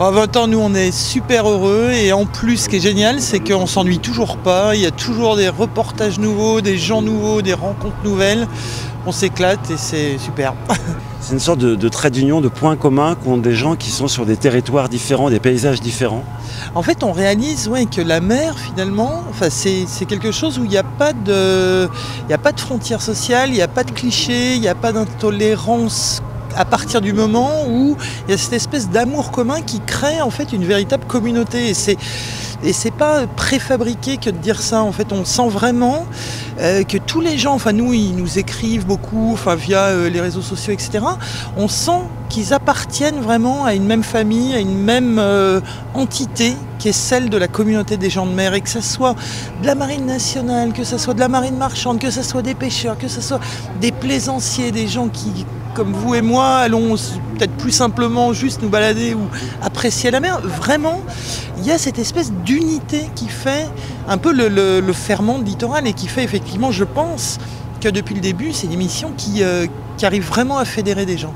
À 20 ans, nous, on est super heureux et en plus, ce qui est génial, c'est qu'on s'ennuie toujours pas. Il y a toujours des reportages nouveaux, des gens nouveaux, des rencontres nouvelles. On s'éclate et c'est super. C'est une sorte de trait d'union, de points communs qu'ont des gens qui sont sur des territoires différents, des paysages différents. En fait, on réalise que la mer, finalement, c'est quelque chose où il n'y a pas de frontières sociales, il n'y a pas de clichés, il n'y a pas d'intolérance à partir du moment où il y a cette espèce d'amour commun qui crée en fait une véritable communauté. Et c'est pas préfabriqué que de dire ça. En fait, on sent vraiment que tous les gens, nous, ils nous écrivent beaucoup, via les réseaux sociaux, etc. On sent qu'ils appartiennent vraiment à une même famille, à une même entité qui est celle de la communauté des gens de mer, et que ce soit de la marine nationale, que ce soit de la marine marchande, que ce soit des pêcheurs, que ce soit des plaisanciers, des gens qui, comme vous et moi, allons peut-être plus simplement juste nous balader ou apprécier la mer. Vraiment, il y a cette espèce d'unité qui fait un peu le ferment de Littoral et qui fait effectivement, je pense, que depuis le début, c'est une émission qui arrive vraiment à fédérer des gens.